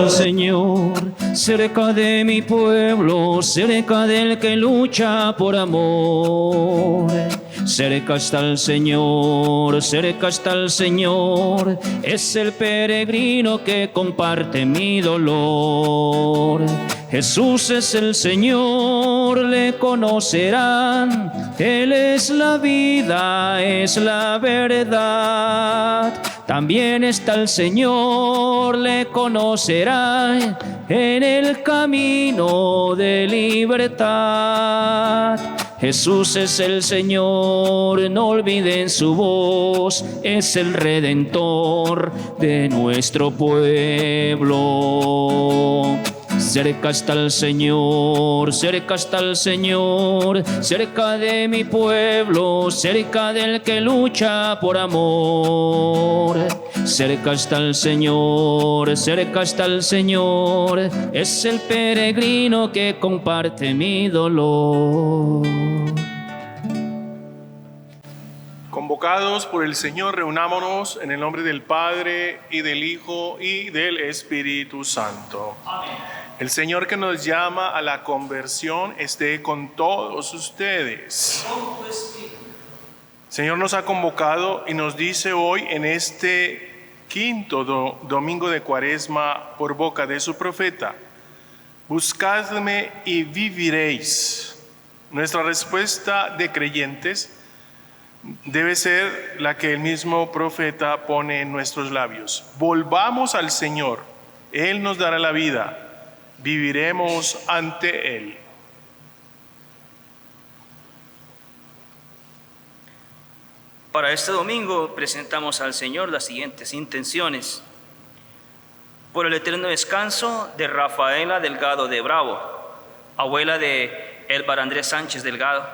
Señor, cerca de mi pueblo, cerca del que lucha por amor. Cerca está el Señor, cerca está el Señor, es el peregrino que comparte mi dolor. Jesús es el Señor, le conocerán, Él es la vida, es la verdad. También está el Señor, le conocerán en el camino de libertad. Jesús es el Señor, no olviden su voz, es el Redentor de nuestro pueblo. Cerca está el Señor, cerca está el Señor, cerca de mi pueblo, cerca del que lucha por amor. Cerca está el Señor, cerca está el Señor, es el peregrino que comparte mi dolor. Convocados por el Señor, reunámonos en el nombre del Padre, y del Hijo, y del Espíritu Santo. Amén. El Señor que nos llama a la conversión esté con todos ustedes. El Señor nos ha convocado y nos dice hoy en este quinto domingo de Cuaresma por boca de su profeta: buscadme y viviréis. Nuestra respuesta de creyentes debe ser la que el mismo profeta pone en nuestros labios. Volvamos al Señor, Él nos dará la vida, viviremos ante Él. Para este domingo presentamos al Señor las siguientes intenciones. Por el eterno descanso de Rafaela Delgado de Bravo, abuela de Elbar Andrés Sánchez Delgado.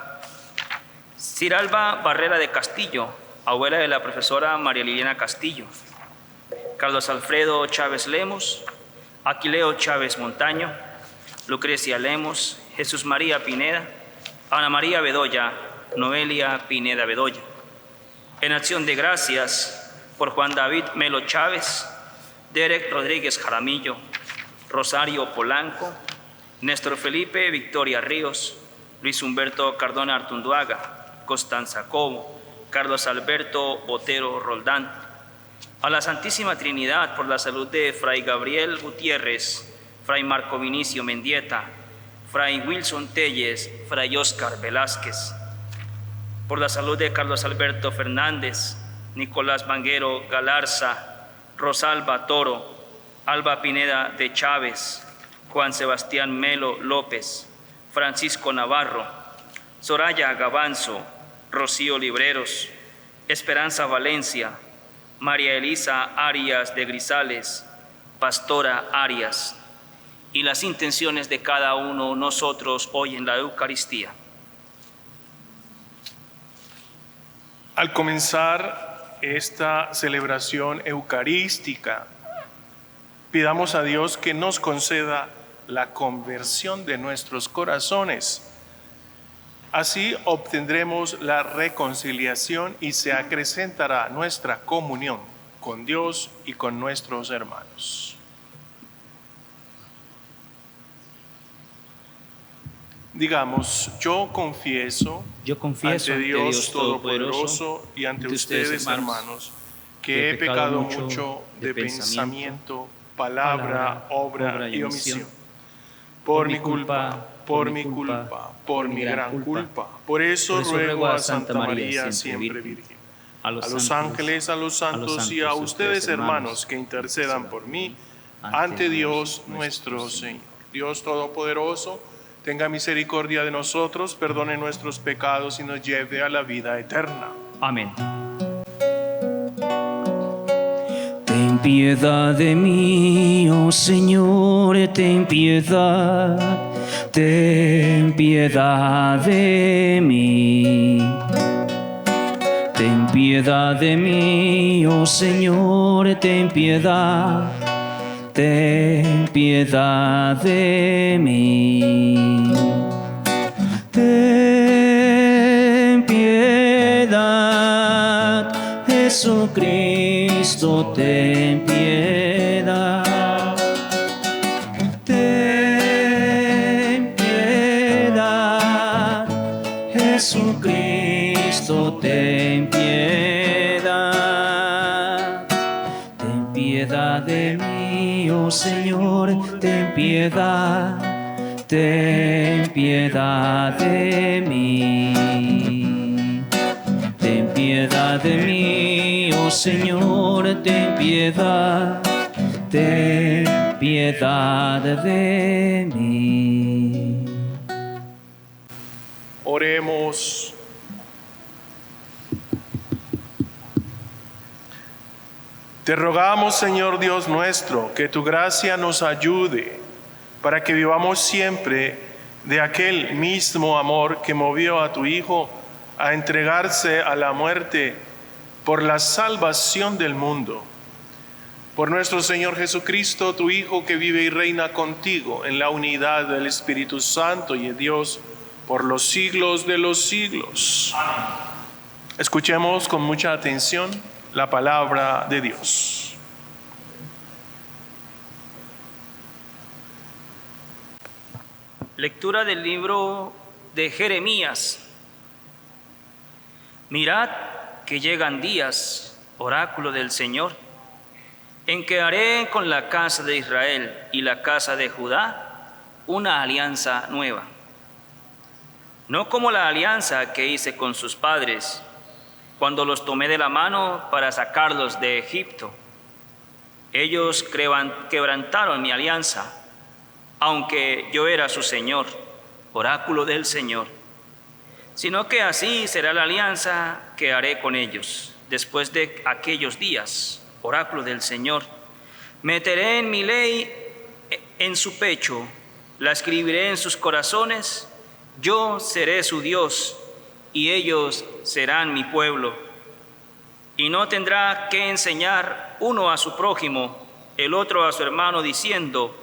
Ciralba Barrera de Castillo, abuela de la profesora María Liliana Castillo. Carlos Alfredo Chávez Lemos, Aquileo Chávez Montaño, Lucrecia Lemos, Jesús María Pineda, Ana María Bedoya, Noelia Pineda Bedoya. En acción de gracias por Juan David Melo Chávez, Derek Rodríguez Jaramillo, Rosario Polanco, Néstor Felipe Victoria Ríos, Luis Humberto Cardona Artunduaga, Constanza Cobo, Carlos Alberto Botero Roldán. A la Santísima Trinidad por la salud de Fray Gabriel Gutiérrez, Fray Marco Vinicio Mendieta, Fray Wilson Telles, Fray Óscar Velázquez. Por la salud de Carlos Alberto Fernández, Nicolás Vanguero Galarza, Rosalba Toro, Alba Pineda de Chávez, Juan Sebastián Melo López, Francisco Navarro, Soraya Gavanzo, Rocío Libreros, Esperanza Valencia, María Elisa Arias de Grisales, Pastora Arias, y las intenciones de cada uno de nosotros hoy en la Eucaristía. Al comenzar esta celebración eucarística, pidamos a Dios que nos conceda la conversión de nuestros corazones. Así obtendremos la reconciliación y se acrecentará nuestra comunión con Dios y con nuestros hermanos. Digamos, yo confieso ante Dios Todopoderoso y ante ustedes, hermanos, que he pecado mucho de pensamiento, palabra, obra y omisión. Por mi culpa, por mi gran culpa. Por eso ruego a Santa María, siempre Virgen, a los ángeles, a los santos y a ustedes, hermanos, que intercedan por mí ante Dios nuestro Señor. Dios Todopoderoso, tenga misericordia de nosotros, perdone nuestros pecados y nos lleve a la vida eterna. Amén. Ten piedad de mí, oh Señor, ten piedad de mí. Ten piedad de mí, oh Señor, ten piedad de mí. Ten piedad, Jesucristo, ten piedad. Ten piedad, Jesucristo, ten piedad. Ten piedad de mí, oh Señor, ten piedad de mí. Ten piedad de mí, oh Señor, ten piedad de mí. Oremos. Te rogamos, Señor Dios nuestro, que tu gracia nos ayude para que vivamos siempre de aquel mismo amor que movió a tu Hijo a entregarse a la muerte por la salvación del mundo. Por nuestro Señor Jesucristo, tu Hijo, que vive y reina contigo en la unidad del Espíritu Santo y de Dios por los siglos de los siglos. Amén. Escuchemos con mucha atención la palabra de Dios. Lectura del libro de Jeremías. Mirad que llegan días, oráculo del Señor, en que haré con la casa de Israel y la casa de Judá una alianza nueva. No como la alianza que hice con sus padres, cuando los tomé de la mano para sacarlos de Egipto. Ellos quebrantaron mi alianza, aunque yo era su Señor, oráculo del Señor. Sino que así será la alianza que haré con ellos, después de aquellos días, oráculo del Señor. Meteré en mi ley en su pecho, la escribiré en sus corazones, yo seré su Dios, y ellos serán mi pueblo. Y no tendrá que enseñar uno a su prójimo, el otro a su hermano, diciendo: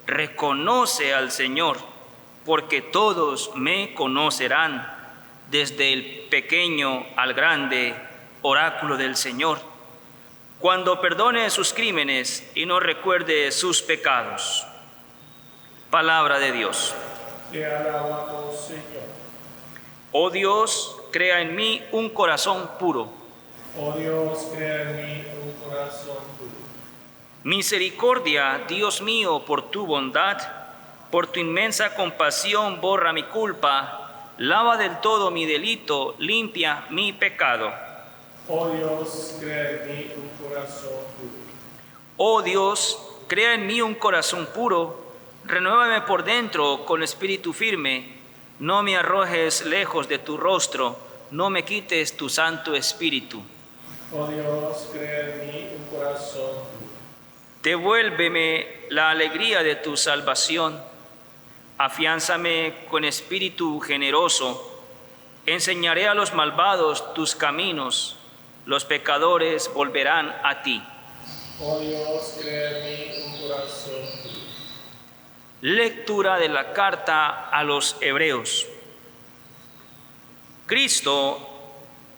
reconoce al Señor, porque todos me conocerán, desde el pequeño al grande, oráculo del Señor, cuando perdone sus crímenes y no recuerde sus pecados. Palabra de Dios. Te alabamos, Señor. Oh Dios, crea en mí un corazón puro. Oh Dios, crea en mí un corazón puro. Misericordia, Dios mío, por tu bondad, por tu inmensa compasión, borra mi culpa, lava del todo mi delito, limpia mi pecado. Oh Dios, crea en mí un corazón puro. Oh Dios, crea en mí un corazón puro, renuévame por dentro con espíritu firme, no me arrojes lejos de tu rostro, no me quites tu Santo Espíritu. Oh Dios, crea en mí un corazón puro. Devuélveme la alegría de tu salvación, afiánzame con espíritu generoso, enseñaré a los malvados tus caminos, los pecadores volverán a ti. Oh Dios, crea en mí un corazón puro. Lectura de la carta a los Hebreos. Cristo,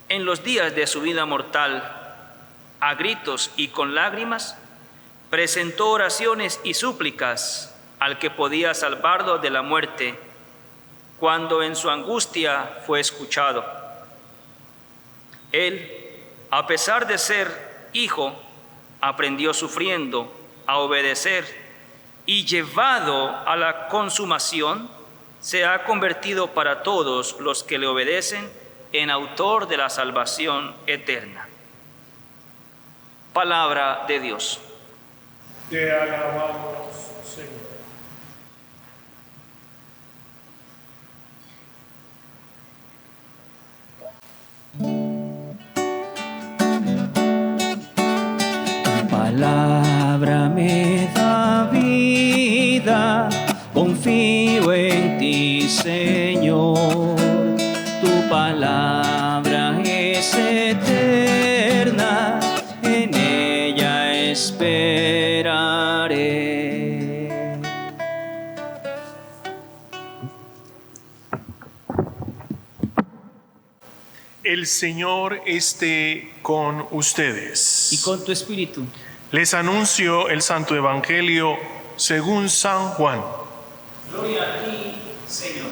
en los días de su vida mortal, a gritos y con lágrimas, presentó oraciones y súplicas al que podía salvarlo de la muerte, cuando en su angustia fue escuchado. Él, a pesar de ser hijo, aprendió sufriendo a obedecer y, llevado a la consumación, se ha convertido para todos los que le obedecen en autor de la salvación eterna. Palabra de Dios. Te alabamos, Señor. palabra me da vida, confío en ti, Señor. Tu palabra es eterna, en ella esperaré. El Señor esté con ustedes. Y con tu espíritu. Les anuncio el Santo Evangelio según San Juan. Gloria a ti, Señor.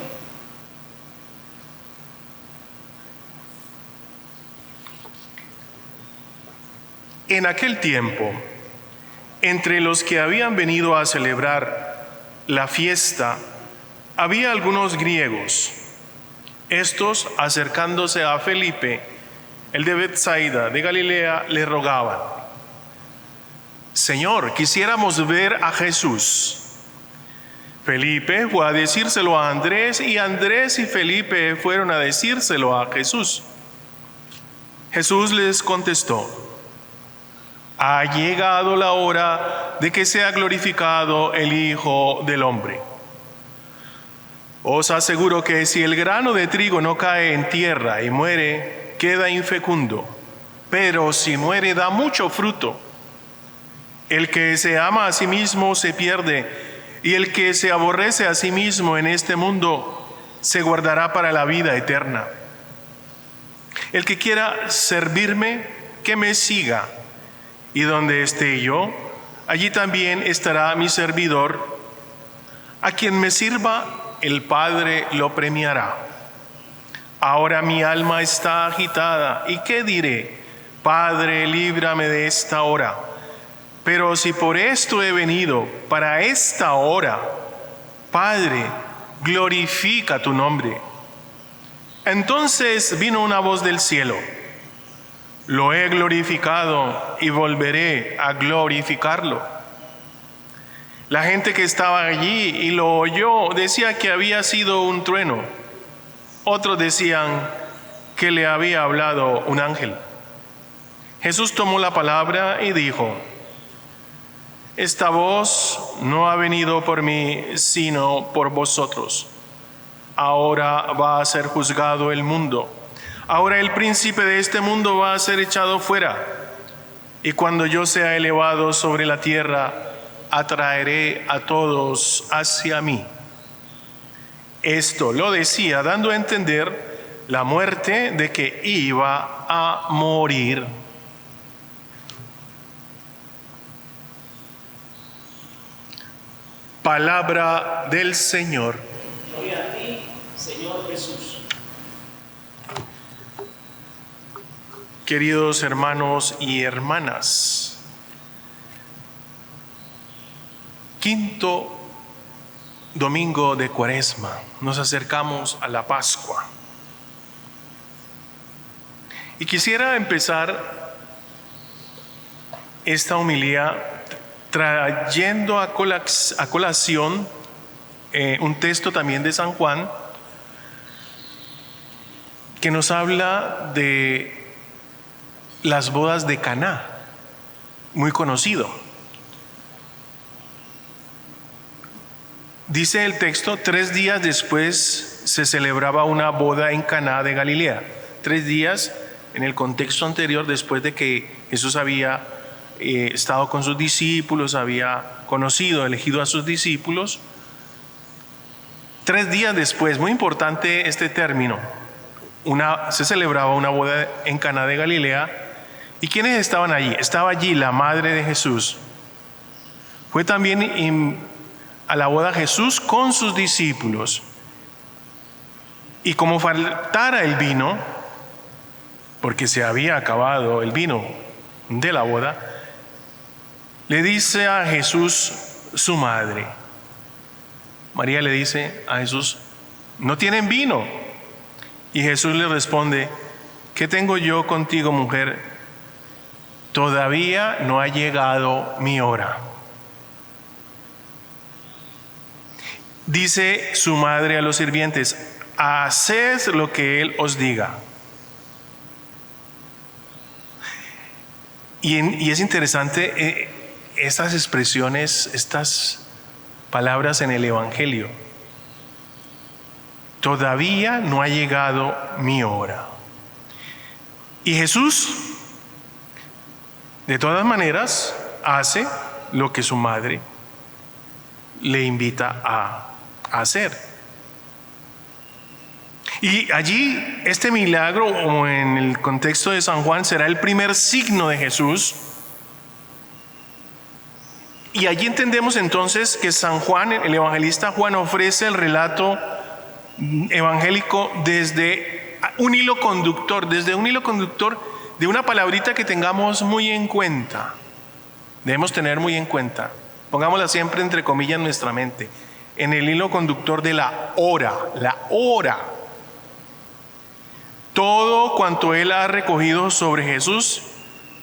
En aquel tiempo, entre los que habían venido a celebrar la fiesta, había algunos griegos. Estos, acercándose a Felipe, el de Betsaida de Galilea, le rogaban: Señor, quisiéramos ver a Jesús. Felipe fue a decírselo a Andrés, y Andrés y Felipe fueron a decírselo a Jesús. Jesús les contestó: ha llegado la hora de que sea glorificado el Hijo del Hombre. Os aseguro que si el grano de trigo no cae en tierra y muere, queda infecundo, pero si muere da mucho fruto. El que se ama a sí mismo se pierde, y el que se aborrece a sí mismo en este mundo se guardará para la vida eterna. El que quiera servirme, que me siga, y donde esté yo, allí también estará mi servidor. A quien me sirva, el Padre lo premiará. Ahora mi alma está agitada, ¿y qué diré? Padre, líbrame de esta hora. Pero si por esto he venido, para esta hora, Padre, glorifica tu nombre. Entonces vino una voz del cielo: lo he glorificado y volveré a glorificarlo. La gente que estaba allí y lo oyó decía que había sido un trueno. Otros decían que le había hablado un ángel. Jesús tomó la palabra y dijo: esta voz no ha venido por mí, sino por vosotros. Ahora va a ser juzgado el mundo. Ahora el príncipe de este mundo va a ser echado fuera. Y cuando yo sea elevado sobre la tierra, atraeré a todos hacia mí. Esto lo decía dando a entender la muerte de que iba a morir. Palabra del Señor. Gloria a ti, Señor Jesús. Queridos hermanos y hermanas, quinto domingo de Cuaresma, nos acercamos a la Pascua. Y quisiera empezar esta homilía trayendo a colación un texto también de San Juan que nos habla de las bodas de Caná, muy conocido. Dice el texto: 3 días después se celebraba una boda en Caná de Galilea. 3 días en el contexto anterior, después de que Jesús había estado con sus discípulos, había conocido, elegido a sus discípulos. 3 días después, muy importante este término, se celebraba una boda en Caná de Galilea. ¿Y quiénes estaban allí? Estaba allí la madre de Jesús. Fue también a la boda Jesús con sus discípulos. Y como faltara el vino, porque se había acabado el vino de la boda, le dice a Jesús su madre. María le dice a Jesús: no tienen vino. Y Jesús le responde: ¿qué tengo yo contigo, mujer? Todavía no ha llegado mi hora. Dice su madre a los sirvientes: haced lo que él os diga. Y es interesante estas expresiones, estas palabras en el Evangelio. Todavía no ha llegado mi hora. Y Jesús, de todas maneras, hace lo que su madre le invita a hacer. Y allí este milagro, o en el contexto de San Juan, será el primer signo de Jesús. Y allí entendemos entonces que San Juan, el evangelista Juan, ofrece el relato evangélico desde un hilo conductor, de una palabrita que tengamos muy en cuenta. Debemos tener muy en cuenta. Pongámosla siempre entre comillas en nuestra mente. En el hilo conductor de la hora. La hora. Todo cuanto él ha recogido sobre Jesús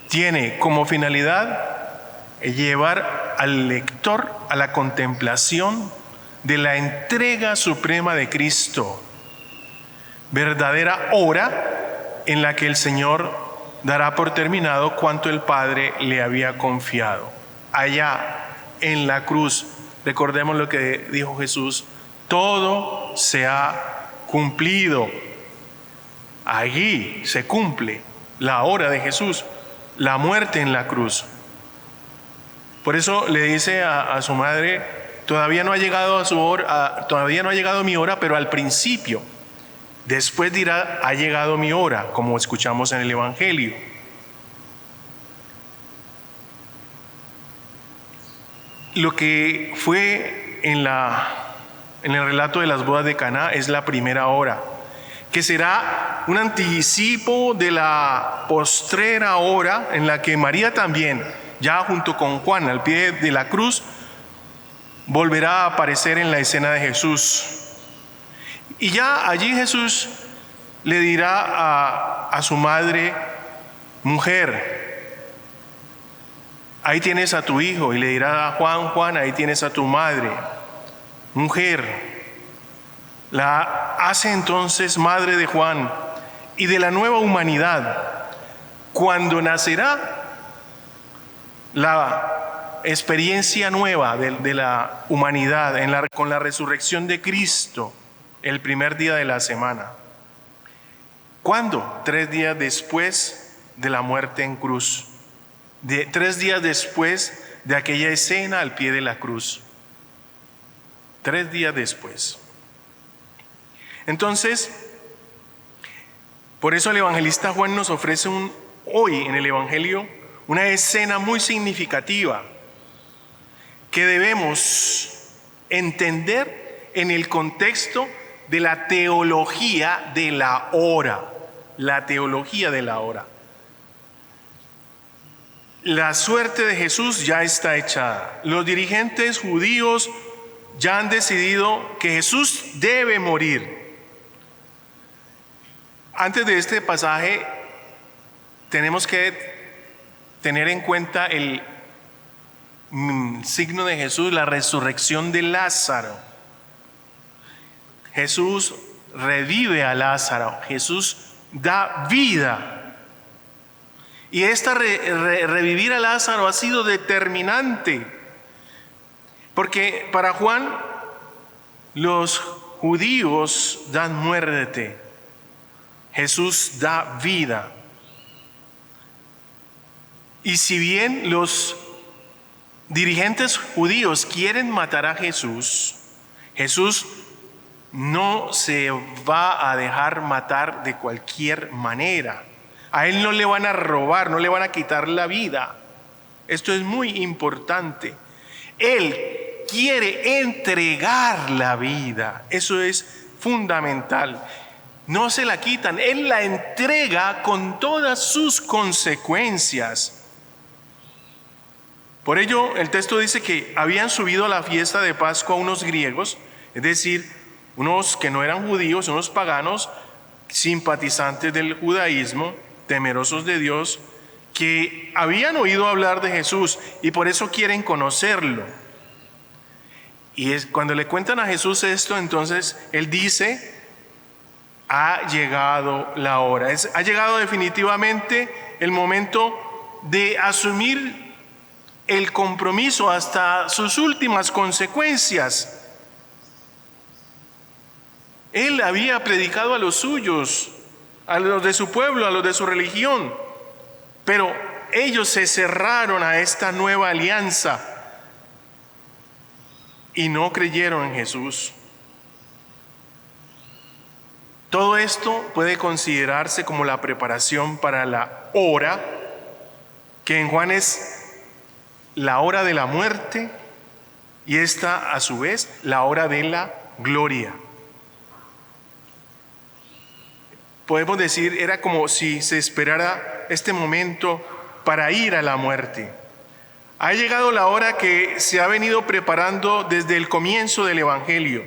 tiene como finalidad llevar al lector a la contemplación de la entrega suprema de Cristo. Verdadera hora en la que el Señor dará por terminado cuanto el Padre le había confiado. Allá en la cruz, recordemos lo que dijo Jesús: todo se ha cumplido. Allí se cumple la hora de Jesús, la muerte en la cruz. Por eso le dice a su madre: todavía no ha llegado todavía no ha llegado mi hora, pero al principio. Después dirá: ha llegado mi hora, como escuchamos en el Evangelio. Lo que fue en el relato de las bodas de Caná es la primera hora, que será un anticipo de la postrera hora en la que María también, ya junto con Juan al pie de la cruz, volverá a aparecer en la escena de Jesús. Y ya allí Jesús le dirá a su madre: mujer, ahí tienes a tu hijo. Y le dirá a Juan: Juan, ahí tienes a tu madre. Mujer. La hace entonces madre de Juan y de la nueva humanidad. Cuando nacerá la experiencia nueva de la humanidad con la resurrección de Cristo, el primer día de la semana. ¿Cuándo? 3 días después de la muerte en cruz. 3 días después de aquella escena al pie de la cruz. 3 días después. Entonces, por eso el evangelista Juan nos ofrece hoy en el Evangelio una escena muy significativa que debemos entender en el contexto de la teología de la hora. La teología de la hora. La suerte de Jesús ya está echada. Los dirigentes judíos ya han decidido que Jesús debe morir. Antes de este pasaje tenemos que tener en cuenta el signo de Jesús, la resurrección de Lázaro. Jesús revive a Lázaro, Jesús da vida. Y revivir a Lázaro ha sido determinante, porque para Juan los judíos dan muerte, Jesús da vida. Y si bien los dirigentes judíos quieren matar a Jesús, Jesús no se va a dejar matar de cualquier manera. A él no le van a robar, no le van a quitar la vida. Esto es muy importante. Él quiere entregar la vida. Eso es fundamental. No se la quitan, él la entrega con todas sus consecuencias. Por ello, el texto dice que habían subido a la fiesta de Pascua unos griegos, es decir, unos que no eran judíos, unos paganos, simpatizantes del judaísmo, temerosos de Dios, que habían oído hablar de Jesús y por eso quieren conocerlo. Y cuando le cuentan a Jesús esto, entonces él dice: ha llegado la hora. Ha llegado definitivamente el momento de asumir el compromiso hasta sus últimas consecuencias. Él había predicado a los suyos, a los de su pueblo, a los de su religión, pero ellos se cerraron a esta nueva alianza y no creyeron en Jesús. Todo esto puede considerarse como la preparación para la hora, que en Juan es la hora de la muerte y esta a su vez la hora de la gloria. Podemos decir, era como si se esperara este momento para ir a la muerte. Ha llegado la hora que se ha venido preparando desde el comienzo del Evangelio.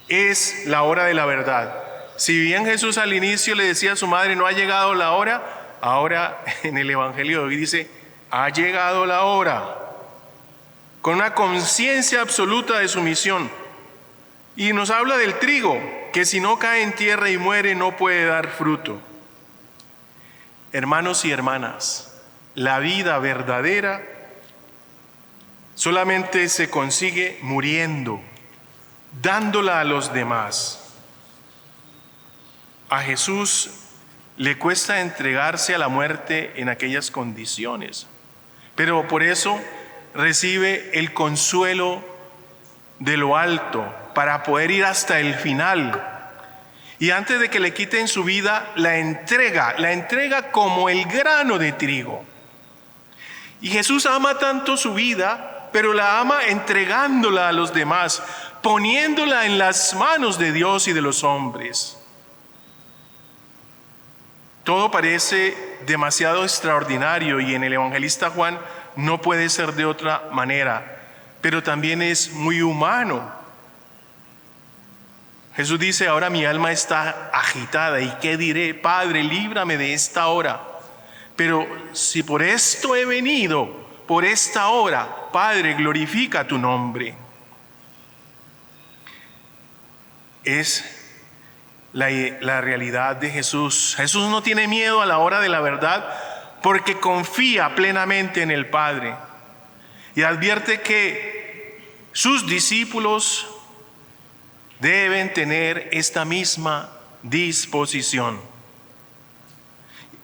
Es la hora de la verdad. Si bien Jesús al inicio le decía a su madre, no ha llegado la hora, ahora en el Evangelio de hoy dice, ha llegado la hora, con una conciencia absoluta de su misión. Y nos habla del trigo, que si no cae en tierra y muere no puede dar fruto. Hermanos y hermanas, la vida verdadera solamente se consigue muriendo, dándola a los demás. A Jesús le cuesta entregarse a la muerte en aquellas condiciones, pero por eso recibe el consuelo de lo alto para poder ir hasta el final. Y antes de que le quiten su vida, la entrega como el grano de trigo. Y Jesús ama tanto su vida, pero la ama entregándola a los demás, poniéndola en las manos de Dios y de los hombres. Todo parece demasiado extraordinario y en el evangelista Juan no puede ser de otra manera, pero también es muy humano. Jesús dice, ahora mi alma está agitada, ¿y qué diré? Padre, líbrame de esta hora. Pero si por esto he venido, por esta hora, Padre, glorifica tu nombre. Es la realidad de Jesús. Jesús no tiene miedo a la hora de la verdad porque confía plenamente en el Padre. Y advierte que sus discípulos deben tener esta misma disposición.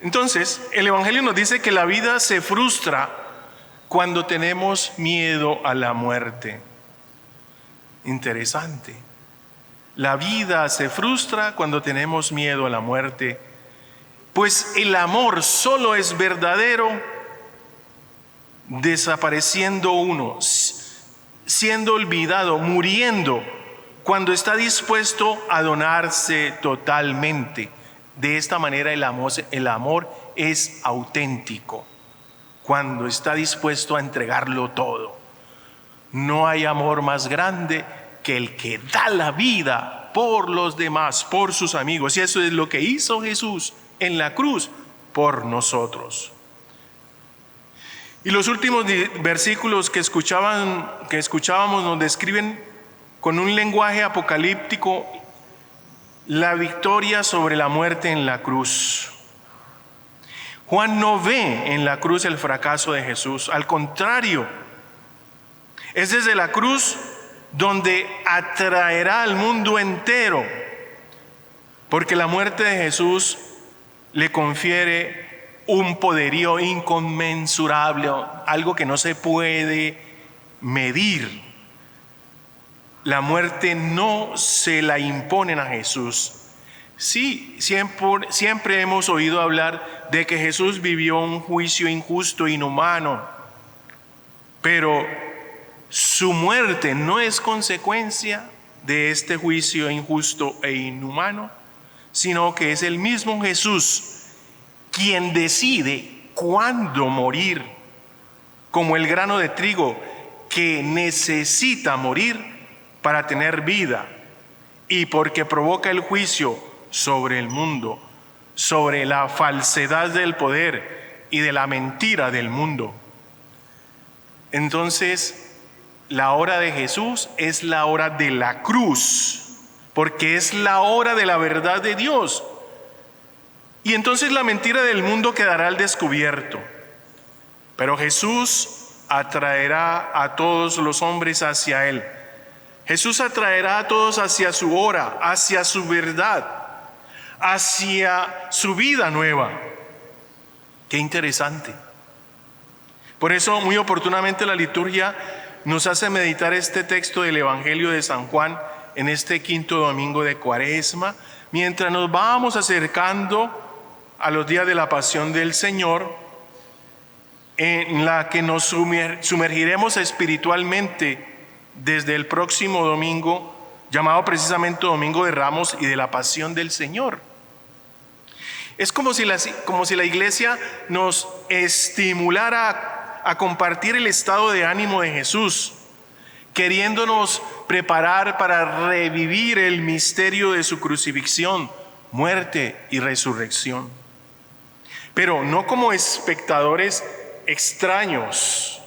Entonces, el Evangelio nos dice que la vida se frustra cuando tenemos miedo a la muerte. Interesante. La vida se frustra cuando tenemos miedo a la muerte, pues el amor solo es verdadero desapareciendo uno, siendo olvidado, muriendo, cuando está dispuesto a donarse totalmente. De esta manera el amor es auténtico, cuando está dispuesto a entregarlo todo. No hay amor más grande que el que da la vida por los demás, por sus amigos. Y eso es lo que hizo Jesús en la cruz por nosotros. Y los últimos versículos que escuchábamos nos describen con un lenguaje apocalíptico la victoria sobre la muerte en la cruz. Juan no ve en la cruz el fracaso de Jesús, al contrario, es desde la cruz donde atraerá al mundo entero, porque la muerte de Jesús le confiere un poderío inconmensurable, algo que no se puede medir. La muerte no se la imponen a Jesús. Sí, siempre hemos oído hablar de que Jesús vivió un juicio injusto e inhumano, pero su muerte no es consecuencia de este juicio injusto e inhumano, sino que es el mismo Jesús quien decide cuándo morir, como el grano de trigo que necesita morir para tener vida, y porque provoca el juicio sobre el mundo, sobre la falsedad del poder y de la mentira del mundo. Entonces, la hora de Jesús es la hora de la cruz, porque es la hora de la verdad de Dios. Y entonces la mentira del mundo quedará al descubierto. Pero Jesús atraerá a todos los hombres hacia Él. Jesús atraerá a todos hacia su hora, hacia su verdad, hacia su vida nueva. Qué interesante. Por eso, muy oportunamente, la liturgia nos hace meditar este texto del Evangelio de San Juan en este quinto domingo de Cuaresma, mientras nos vamos acercando a los días de la pasión del Señor, en la que nos sumergiremos espiritualmente desde el próximo domingo, llamado precisamente Domingo de Ramos y de la Pasión del Señor. Es como si la Iglesia nos estimulara a compartir el estado de ánimo de Jesús, queriéndonos preparar para revivir el misterio de su crucifixión, muerte y resurrección. Pero no como espectadores extraños,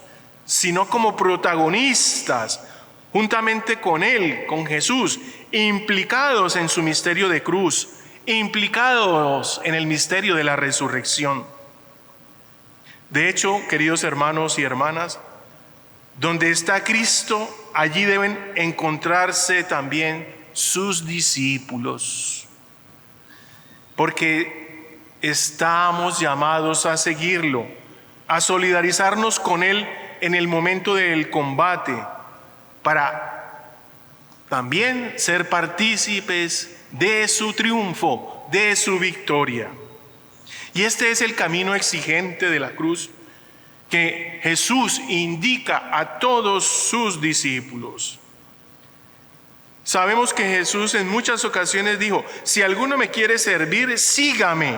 sino como protagonistas, juntamente con Él, con Jesús, implicados en su misterio de cruz, implicados en el misterio de la resurrección. De hecho, queridos hermanos y hermanas, donde está Cristo, allí deben encontrarse también sus discípulos, porque estamos llamados a seguirlo, a solidarizarnos con Él en el momento del combate, para también ser partícipes de su triunfo, de su victoria. Y este es el camino exigente de la cruz que Jesús indica a todos sus discípulos. Sabemos que Jesús en muchas ocasiones dijo: si alguno me quiere servir, sígame.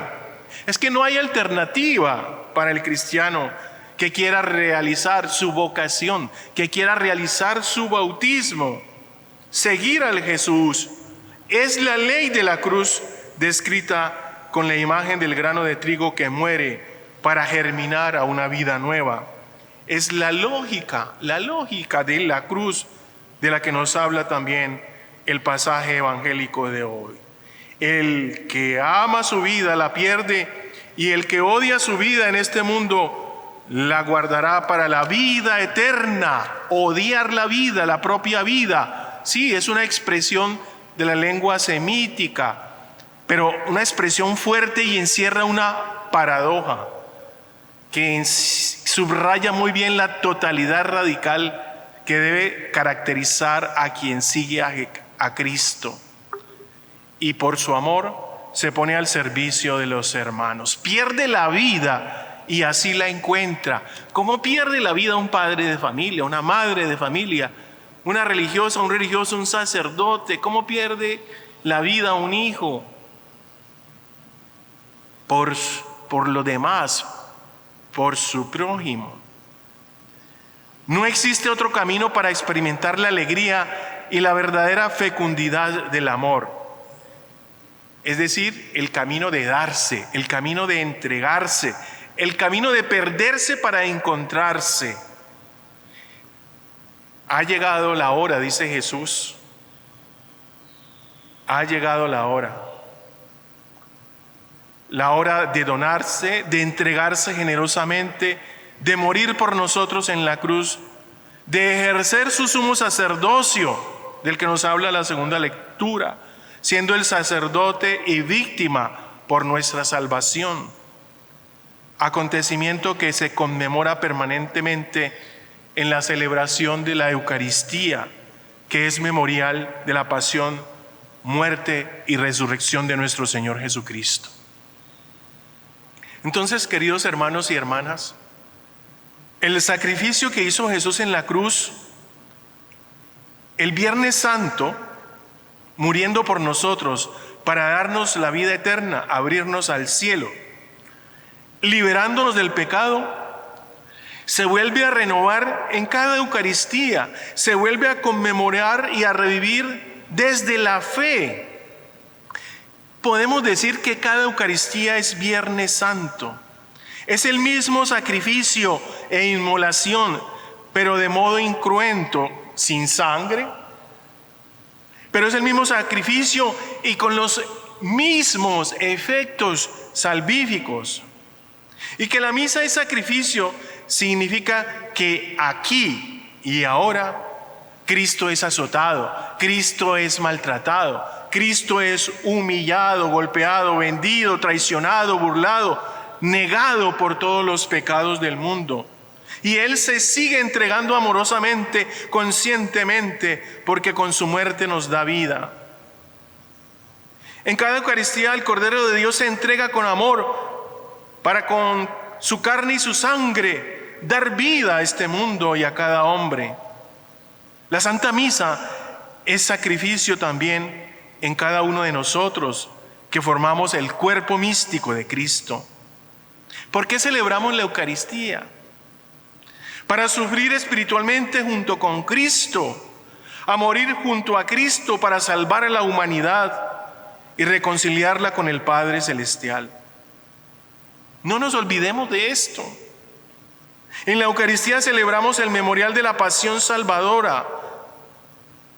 Es que no hay alternativa para el cristiano que quiera realizar su vocación, que quiera realizar su bautismo. Seguir al Jesús es la ley de la cruz descrita con la imagen del grano de trigo que muere para germinar a una vida nueva. Es la lógica de la cruz de la que nos habla también el pasaje evangélico de hoy. El que ama su vida la pierde, y el que odia su vida en este mundo la guardará para la vida eterna. Odiar la vida, la propia vida, sí, es una expresión de la lengua semítica, pero una expresión fuerte y encierra una paradoja que subraya muy bien la totalidad radical que debe caracterizar a quien sigue a Cristo y por su amor se pone al servicio de los hermanos. Pierde la vida y así la encuentra. ¿Cómo pierde la vida un padre de familia, una madre de familia, una religiosa, un religioso, un sacerdote? ¿Cómo pierde la vida un hijo? Por lo demás, por su prójimo. No existe otro camino para experimentar la alegría y la verdadera fecundidad del amor. Es decir, el camino de darse, el camino de entregarse, el camino de perderse para encontrarse. Ha llegado la hora, dice Jesús. Ha llegado la hora. La hora de donarse, de entregarse generosamente, de morir por nosotros en la cruz, de ejercer su sumo sacerdocio, del que nos habla la segunda lectura, siendo el sacerdote y víctima por nuestra salvación. Acontecimiento que se conmemora permanentemente en la celebración de la Eucaristía, que es memorial de la pasión, muerte y resurrección de nuestro Señor Jesucristo. Entonces, queridos hermanos y hermanas, el sacrificio que hizo Jesús en la cruz, el Viernes Santo, muriendo por nosotros para darnos la vida eterna, abrirnos al cielo, liberándonos del pecado, se vuelve a renovar en cada Eucaristía, se vuelve a conmemorar y a revivir desde la fe. Podemos decir que cada Eucaristía es Viernes Santo. Es el mismo sacrificio e inmolación, pero de modo incruento, sin sangre. Pero es el mismo sacrificio y con los mismos efectos salvíficos. Y que la misa es sacrificio significa que aquí y ahora Cristo es azotado, Cristo es maltratado, Cristo es humillado, golpeado, vendido, traicionado, burlado, negado por todos los pecados del mundo. Y Él se sigue entregando amorosamente, conscientemente, porque con su muerte nos da vida. En cada Eucaristía el Cordero de Dios se entrega con amor para con su carne y su sangre dar vida a este mundo y a cada hombre. La Santa Misa es sacrificio también en cada uno de nosotros que formamos el cuerpo místico de Cristo. ¿Por qué celebramos la Eucaristía? Para sufrir espiritualmente junto con Cristo, a morir junto a Cristo para salvar a la humanidad y reconciliarla con el Padre Celestial. No nos olvidemos de esto. En la Eucaristía celebramos el memorial de la pasión salvadora,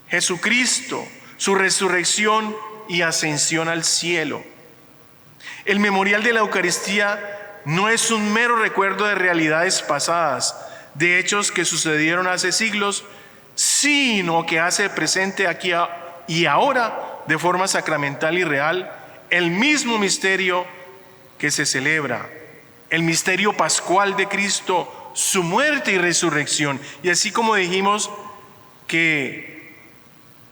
Jesucristo, su resurrección y ascensión al cielo. El memorial de la Eucaristía no es un mero recuerdo de realidades pasadas, de hechos que sucedieron hace siglos, sino que hace presente aquí y ahora, de forma sacramental y real, el mismo misterio que se celebra, el misterio pascual de Cristo, su muerte y resurrección. Y así como dijimos que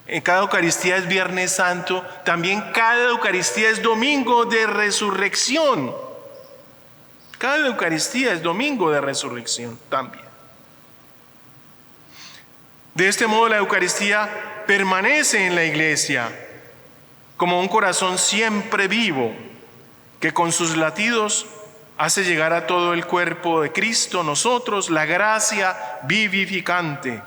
en cada Eucaristía es Viernes Santo, también cada Eucaristía es domingo de resurrección. Cada Eucaristía es domingo de resurrección también. De este modo la Eucaristía permanece en la Iglesia como un corazón siempre vivo que con sus latidos hace llegar a todo el cuerpo de Cristo, nosotros, la gracia vivificante,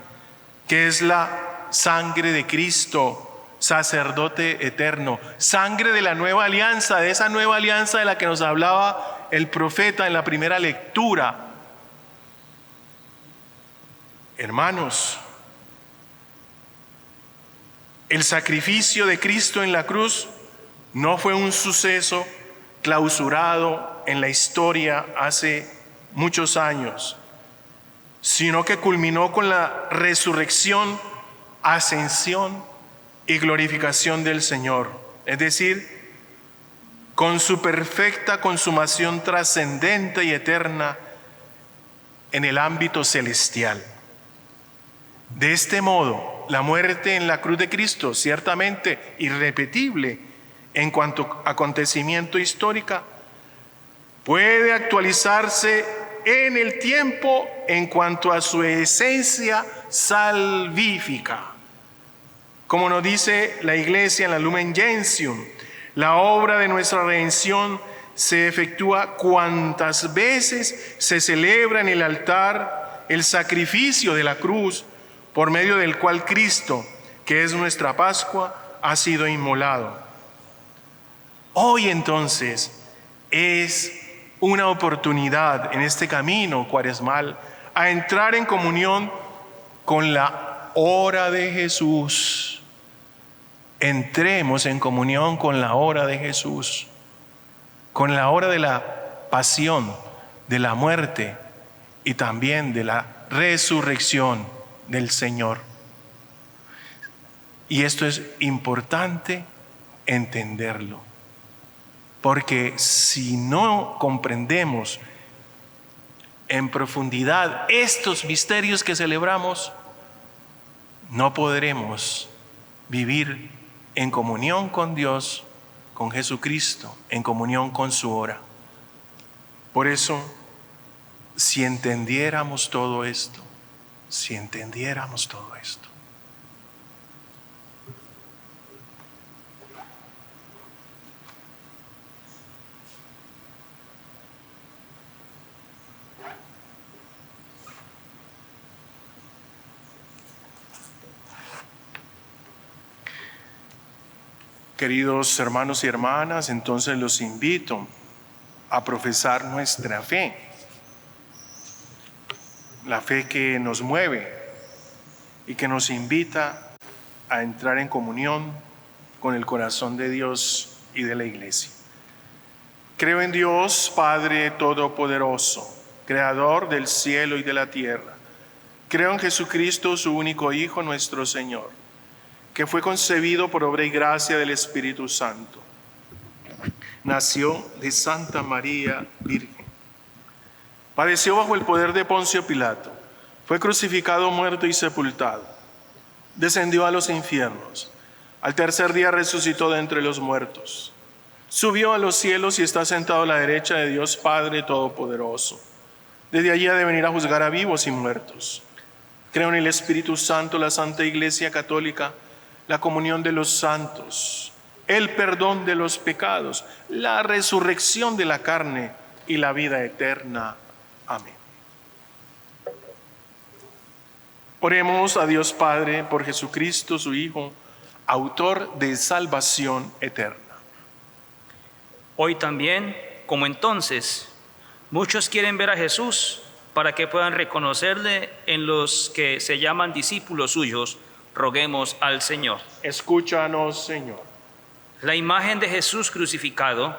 que es la sangre de Cristo, sacerdote eterno, sangre de la nueva alianza, de esa nueva alianza de la que nos hablaba el profeta en la primera lectura. Hermanos, el sacrificio de Cristo en la cruz no fue un suceso clausurado en la historia hace muchos años, sino que culminó con la resurrección, ascensión y glorificación del Señor, es decir, con su perfecta consumación trascendente y eterna en el ámbito celestial. De este modo, la muerte en la cruz de Cristo, ciertamente irrepetible en cuanto a acontecimiento histórico, puede actualizarse en el tiempo en cuanto a su esencia salvífica. Como nos dice la Iglesia en la Lumen Gentium, la obra de nuestra redención se efectúa cuantas veces se celebra en el altar el sacrificio de la cruz, por medio del cual Cristo, que es nuestra Pascua, ha sido inmolado. Hoy entonces es una oportunidad en este camino cuaresmal a entrar en comunión con la hora de Jesús. Entremos en comunión con la hora de Jesús, con la hora de la pasión, de la muerte y también de la resurrección del Señor. Y esto es importante entenderlo, porque si no comprendemos en profundidad estos misterios que celebramos, no podremos vivir en comunión con Dios, con Jesucristo, en comunión con su hora. Por eso, si entendiéramos todo esto, Queridos hermanos y hermanas, entonces los invito a profesar nuestra fe, la fe que nos mueve y que nos invita a entrar en comunión con el corazón de Dios y de la Iglesia. Creo en Dios, Padre Todopoderoso, Creador del cielo y de la tierra. Creo en Jesucristo, su único Hijo, nuestro Señor, que fue concebido por obra y gracia del Espíritu Santo. Nació de Santa María Virgen. Padeció bajo el poder de Poncio Pilato. Fue crucificado, muerto y sepultado. Descendió a los infiernos. Al tercer día resucitó de entre los muertos. Subió a los cielos y está sentado a la derecha de Dios Padre Todopoderoso. Desde allí ha de venir a juzgar a vivos y muertos. Creo en el Espíritu Santo, la Santa Iglesia Católica, la comunión de los santos, el perdón de los pecados, la resurrección de la carne y la vida eterna. Amén. Oremos a Dios Padre por Jesucristo, su Hijo, autor de salvación eterna. Hoy también, como entonces, muchos quieren ver a Jesús para que puedan reconocerle en los que se llaman discípulos suyos. Roguemos al Señor. Escúchanos, Señor. La imagen de Jesús crucificado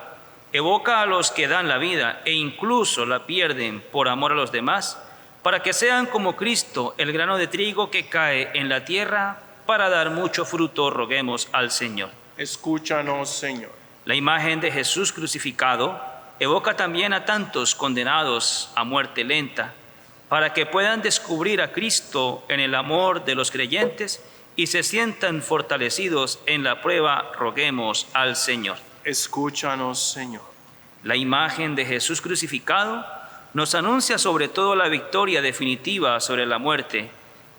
evoca a los que dan la vida e incluso la pierden por amor a los demás, para que sean como Cristo, el grano de trigo que cae en la tierra para dar mucho fruto. Roguemos al Señor. Escúchanos, Señor. La imagen de Jesús crucificado evoca también a tantos condenados a muerte lenta, para que puedan descubrir a Cristo en el amor de los creyentes y se sientan fortalecidos en la prueba. Roguemos al Señor. Escúchanos, Señor. La imagen de Jesús crucificado nos anuncia sobre todo la victoria definitiva sobre la muerte,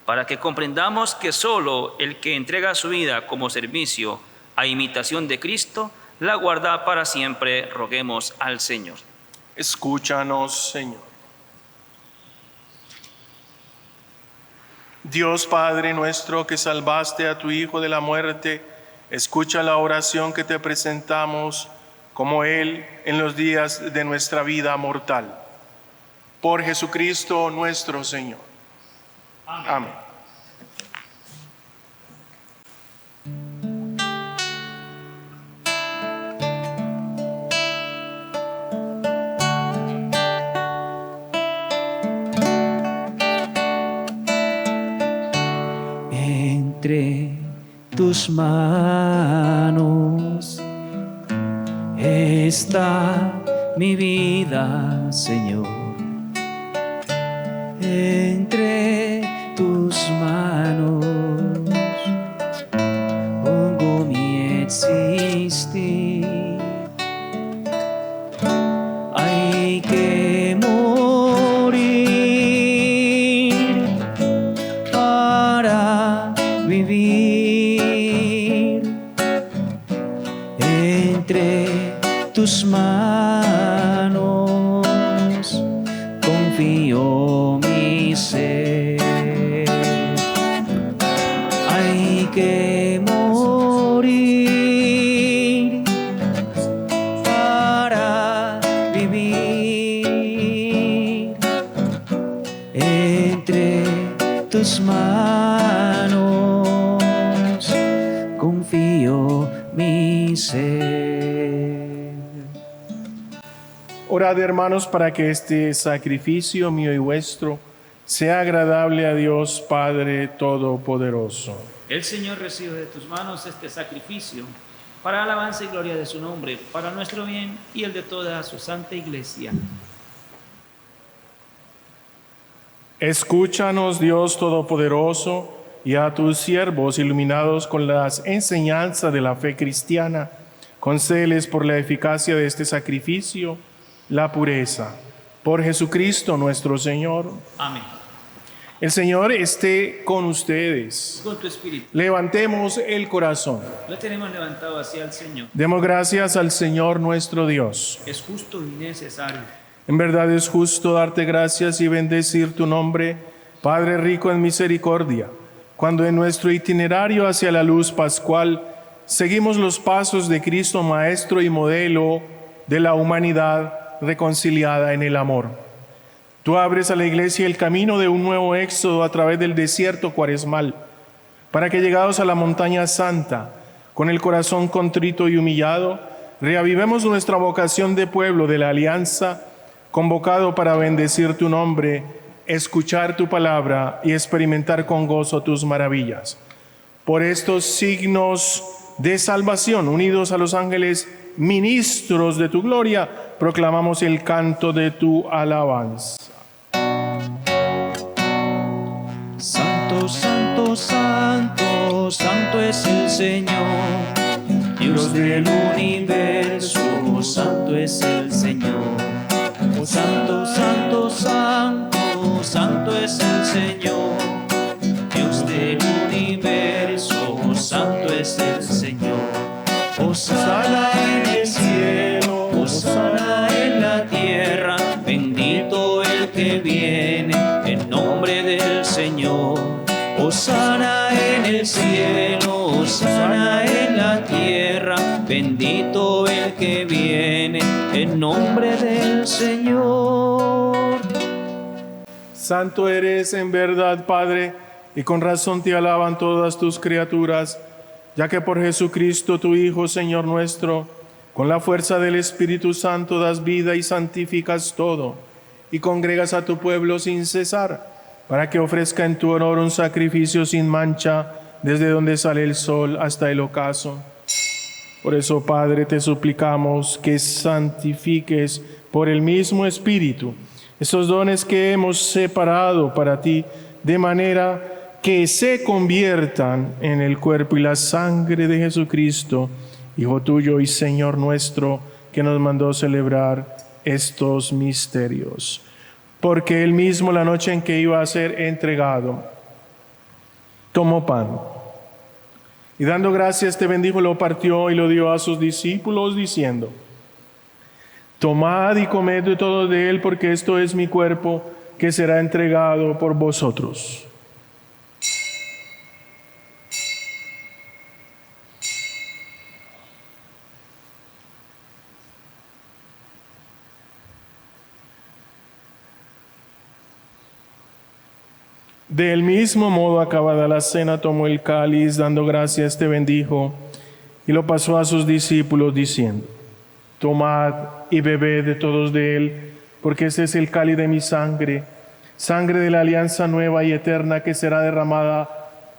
para que comprendamos que solo el que entrega su vida como servicio a imitación de Cristo la guarda para siempre. Roguemos al Señor. Escúchanos, Señor. Dios Padre nuestro, que salvaste a tu Hijo de la muerte, escucha la oración que te presentamos como Él en los días de nuestra vida mortal. Por Jesucristo nuestro Señor. Amén. Amén. Entre tus manos está mi vida, Señor. Entre tus manos pongo mi existir. Hay que morir para vivir. Entre tus manos confío mi ser. Hay que morir para vivir. Entre tus manos confío mi ser. Orad, hermanos, para que este sacrificio mío y vuestro sea agradable a Dios Padre Todopoderoso. El Señor recibe de tus manos este sacrificio para alabanza y gloria de su nombre, para nuestro bien y el de toda su santa Iglesia. Escúchanos, Dios Todopoderoso, y a tus siervos iluminados con las enseñanzas de la fe cristiana, concédeles por la eficacia de este sacrificio la pureza. Por Jesucristo nuestro Señor. Amén. El Señor esté con ustedes. Con tu espíritu. Levantemos el corazón. Lo tenemos levantado hacia el Señor. Demos gracias al Señor nuestro Dios. Es justo y necesario. En verdad es justo darte gracias y bendecir tu nombre, Padre rico en misericordia, cuando en nuestro itinerario hacia la luz pascual seguimos los pasos de Cristo, Maestro y modelo de la humanidad reconciliada en el amor. Tú abres a la Iglesia el camino de un nuevo éxodo a través del desierto cuaresmal, para que llegados a la montaña santa, con el corazón contrito y humillado, reavivemos nuestra vocación de pueblo de la alianza convocado para bendecir tu nombre, escuchar tu palabra y experimentar con gozo tus maravillas. Por estos signos de salvación, unidos a los ángeles ministros de tu gloria, proclamamos el canto de tu alabanza. Santo, santo, santo, santo es el Señor, Dios del universo, santo es el Señor. Oh, santo, santo, santo, santo es el Señor, Dios del universo, santo es el Señor. Hosana en el cielo, hosana en la tierra, bendito el que viene en nombre del Señor. Hosana en el cielo, hosana en la tierra, bendito el que viene en nombre del Señor. Santo eres en verdad, Padre, y con razón te alaban todas tus criaturas, ya que por Jesucristo, tu Hijo, Señor nuestro, con la fuerza del Espíritu Santo das vida y santificas todo, y congregas a tu pueblo sin cesar, para que ofrezca en tu honor un sacrificio sin mancha, desde donde sale el sol hasta el ocaso. Por eso, Padre, te suplicamos que santifiques por el mismo Espíritu esos dones que hemos separado para ti, de manera que se conviertan en el cuerpo y la sangre de Jesucristo, Hijo tuyo y Señor nuestro, que nos mandó celebrar estos misterios. Porque él mismo, la noche en que iba a ser entregado, tomó pan y dando gracias te bendijo, lo partió y lo dio a sus discípulos diciendo: tomad y comed de todo de él, porque esto es mi cuerpo que será entregado por vosotros. Del mismo modo, acabada la cena, tomó el cáliz, dando gracias te bendijo y lo pasó a sus discípulos diciendo: tomad y bebed de todos de él, porque este es el cáliz de mi sangre, sangre de la alianza nueva y eterna, que será derramada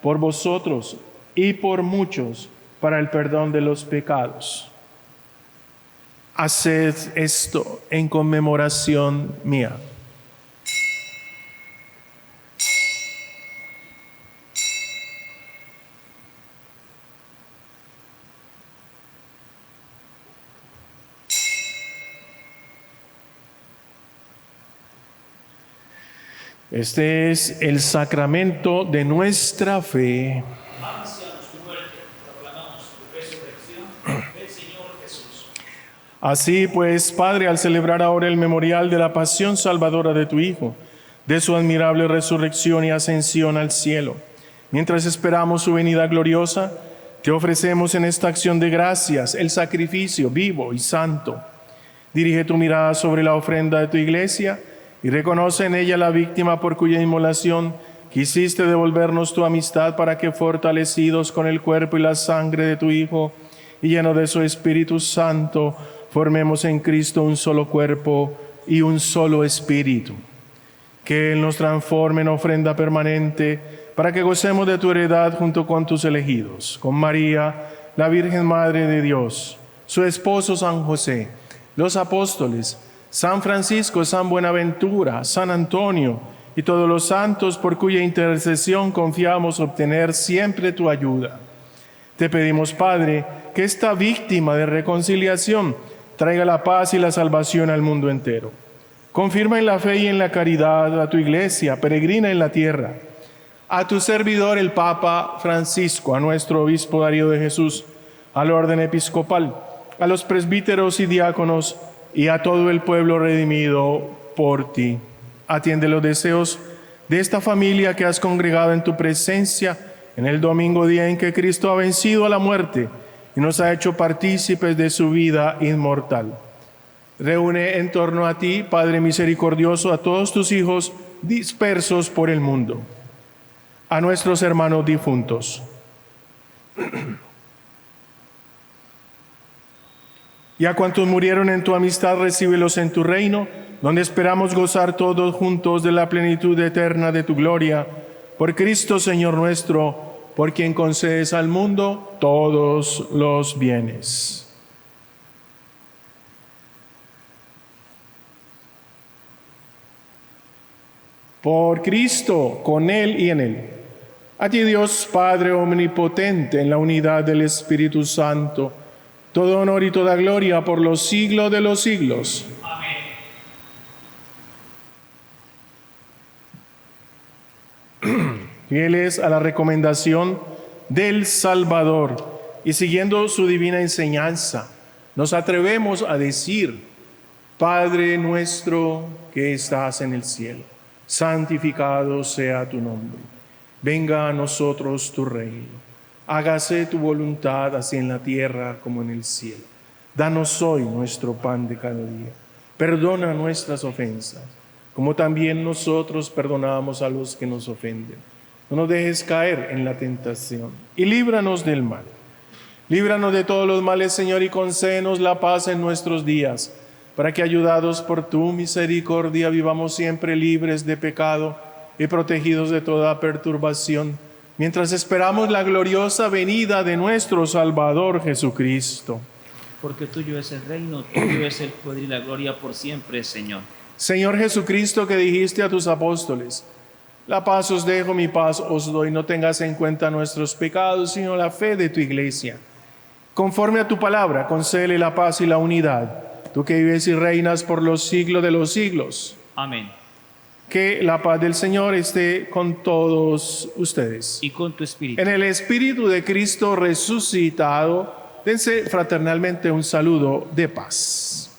por vosotros y por muchos para el perdón de los pecados. Haced esto en conmemoración mía. Este es el sacramento de nuestra fe. Así pues, Padre, al celebrar ahora el memorial de la pasión salvadora de tu Hijo, de su admirable resurrección y ascensión al cielo, mientras esperamos su venida gloriosa, te ofrecemos en esta acción de gracias el sacrificio vivo y santo. Dirige tu mirada sobre la ofrenda de tu iglesia y reconoce en ella la víctima por cuya inmolación quisiste devolvernos tu amistad, para que, fortalecidos con el cuerpo y la sangre de tu Hijo y lleno de su Espíritu Santo, formemos en Cristo un solo cuerpo y un solo espíritu. Que Él nos transforme en ofrenda permanente, para que gocemos de tu heredad junto con tus elegidos, con María, la Virgen Madre de Dios, su esposo San José, los apóstoles, San Francisco, San Buenaventura, San Antonio y todos los santos, por cuya intercesión confiamos obtener siempre tu ayuda. Te pedimos, Padre, que esta víctima de reconciliación traiga la paz y la salvación al mundo entero. Confirma en la fe y en la caridad a tu iglesia peregrina en la tierra, a tu servidor el Papa Francisco, a nuestro obispo Darío de Jesús, al orden episcopal, a los presbíteros y diáconos y a todo el pueblo redimido por ti. Atiende los deseos de esta familia que has congregado en tu presencia en el domingo, día en que Cristo ha vencido a la muerte y nos ha hecho partícipes de su vida inmortal. Reúne en torno a ti, Padre misericordioso, a todos tus hijos dispersos por el mundo, a nuestros hermanos difuntos, Y a cuantos murieron en tu amistad, recíbelos en tu reino, donde esperamos gozar todos juntos de la plenitud eterna de tu gloria. Por Cristo, Señor nuestro, por quien concedes al mundo todos los bienes. Por Cristo, con Él y en Él. A ti, Dios Padre omnipotente, en la unidad del Espíritu Santo, todo honor y toda gloria por los siglos de los siglos. Amén. Fieles a la recomendación del Salvador y siguiendo su divina enseñanza, nos atrevemos a decir: Padre nuestro que estás en el cielo, santificado sea tu nombre. Venga a nosotros tu reino. Hágase tu voluntad, así en la tierra como en el cielo. Danos hoy nuestro pan de cada día. Perdona nuestras ofensas, como también nosotros perdonamos a los que nos ofenden. No nos dejes caer en la tentación y líbranos del mal. Líbranos de todos los males, Señor, y concédenos la paz en nuestros días, para que, ayudados por tu misericordia, vivamos siempre libres de pecado y protegidos de toda perturbación, mientras esperamos la gloriosa venida de nuestro Salvador Jesucristo. Porque tuyo es el reino, tuyo es el poder y la gloria por siempre, Señor. Señor Jesucristo, que dijiste a tus apóstoles: la paz os dejo, mi paz os doy, no tengas en cuenta nuestros pecados, sino la fe de tu iglesia. Conforme a tu palabra, concédele la paz y la unidad, tú que vives y reinas por los siglos de los siglos. Amén. Que la paz del Señor esté con todos ustedes. Y con tu espíritu. En el Espíritu de Cristo resucitado, dense fraternalmente un saludo de paz.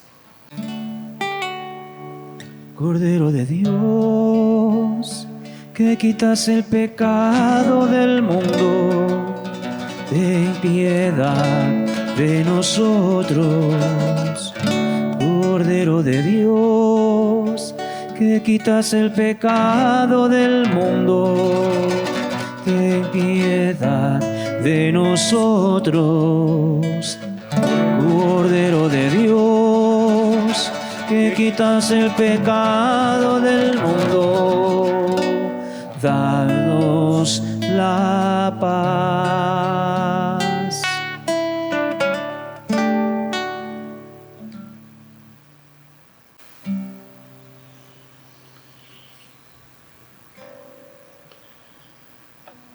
Cordero de Dios, que quitas el pecado del mundo, ten piedad de nosotros. Cordero de Dios, que quitas el pecado del mundo, ten piedad de nosotros. Cordero de Dios, que quitas el pecado del mundo, danos la paz.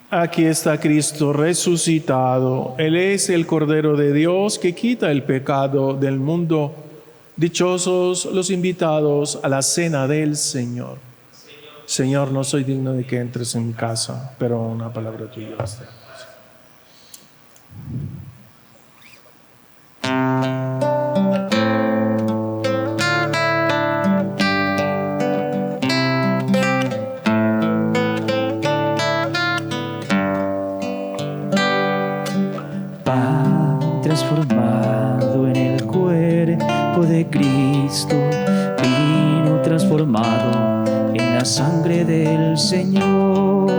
Aquí está Cristo resucitado. Él es el Cordero de Dios que quita el pecado del mundo. Dichosos los invitados a la cena del Señor. Señor, no soy digno de que entres en mi casa, pero una palabra tuya basta. Transformado en el cuerpo de Cristo, vino transformado en la sangre del Señor.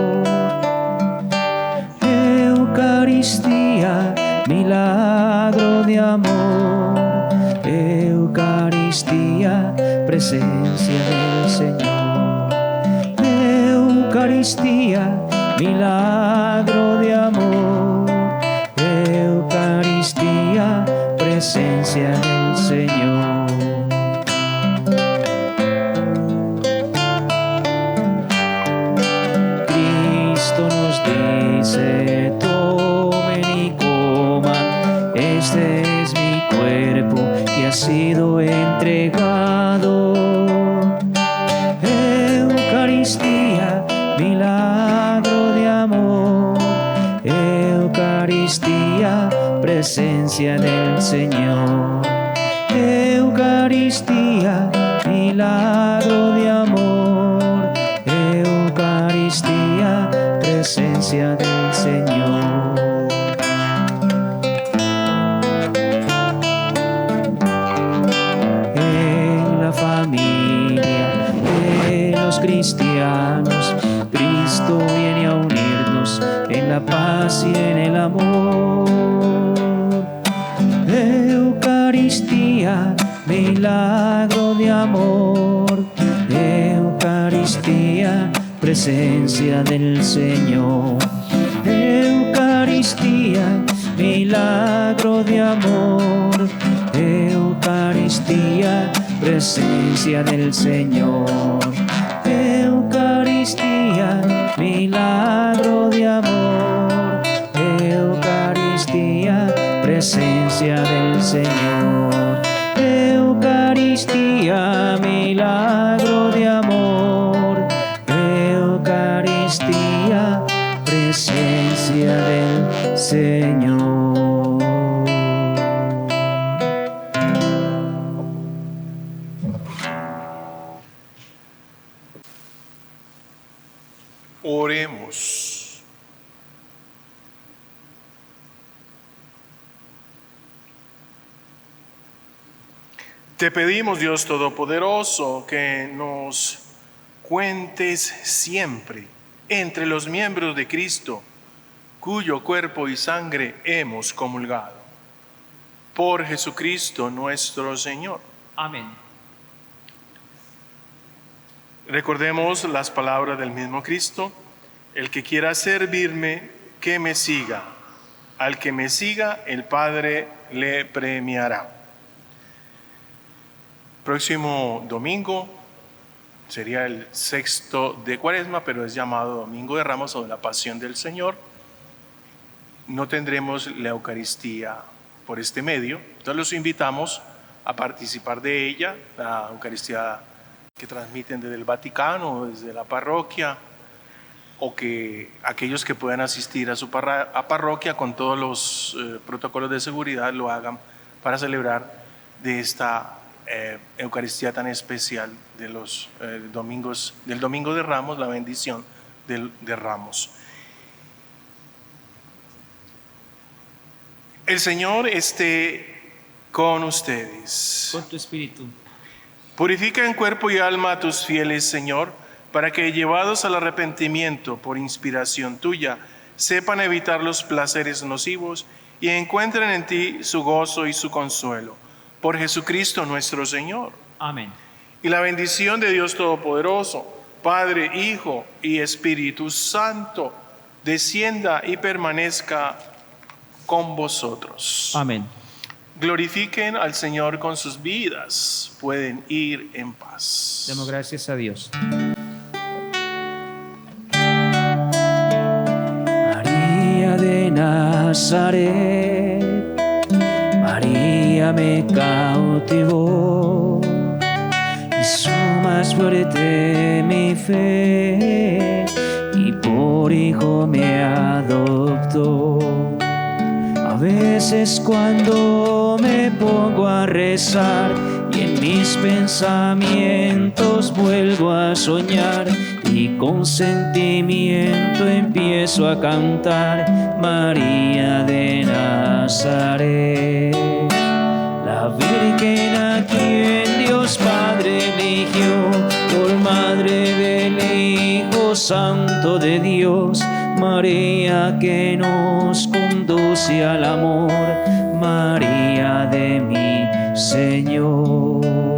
Eucaristía, milagro de amor. Eucaristía, presencia del Señor. Eucaristía, milagro de amor. Eucaristía, presencia del Señor. Cristo nos dice: tomen y coman, este es mi cuerpo que ha sido entregado. Eucaristía, milagro de amor. Eucaristía, presencia del Señor. Eucaristía, milagro de amor. Eucaristía, presencia del Señor. En la familia de los cristianos, Cristo viene a unirnos en la paz y en el amor. Eucaristía, Eucaristía, milagro de amor. Eucaristía, presencia del Señor. Eucaristía, milagro de amor. Eucaristía, presencia del Señor. Eucaristía, milagro de amor. Eucaristía, presencia del Señor. Eucaristía, milagro de amor. Eucaristía, presencia del Señor. Oremos. Te pedimos, Dios Todopoderoso, que nos cuentes siempre entre los miembros de Cristo, cuyo cuerpo y sangre hemos comulgado. Por Jesucristo nuestro Señor. Amén. Recordemos las palabras del mismo Cristo: el que quiera servirme, que me siga. Al que me siga, el Padre le premiará. Próximo domingo sería el 6º de Cuaresma, pero es llamado Domingo de Ramos o de la Pasión del Señor. No tendremos la Eucaristía por este medio, entonces los invitamos a participar de ella, la Eucaristía que transmiten desde el Vaticano o desde la parroquia, o que aquellos que puedan asistir a su parroquia con todos los protocolos de seguridad lo hagan para celebrar de esta Eucaristía tan especial de los domingos, del Domingo de Ramos, la bendición de Ramos. El Señor esté con ustedes. Con tu espíritu. Purifica en cuerpo y alma a tus fieles, Señor, para que, llevados al arrepentimiento por inspiración tuya, sepan evitar los placeres nocivos y encuentren en ti su gozo y su consuelo. Por Jesucristo nuestro Señor. Amén. Y la bendición de Dios Todopoderoso, Padre, Hijo y Espíritu Santo, descienda y permanezca con vosotros. Amén. Glorifiquen al Señor con sus vidas. Pueden ir en paz. Demos gracias a Dios. María de Nazaret, María me cautivó, hizo más fuerte mi fe y por hijo me adoptó. A veces cuando me pongo a rezar y en mis pensamientos vuelvo a soñar y con sentimiento empiezo a cantar María de Nazaret, la Virgen a quien Dios Padre eligió por madre del Hijo Santo de Dios. María que nos conduce al amor, María de mi Señor.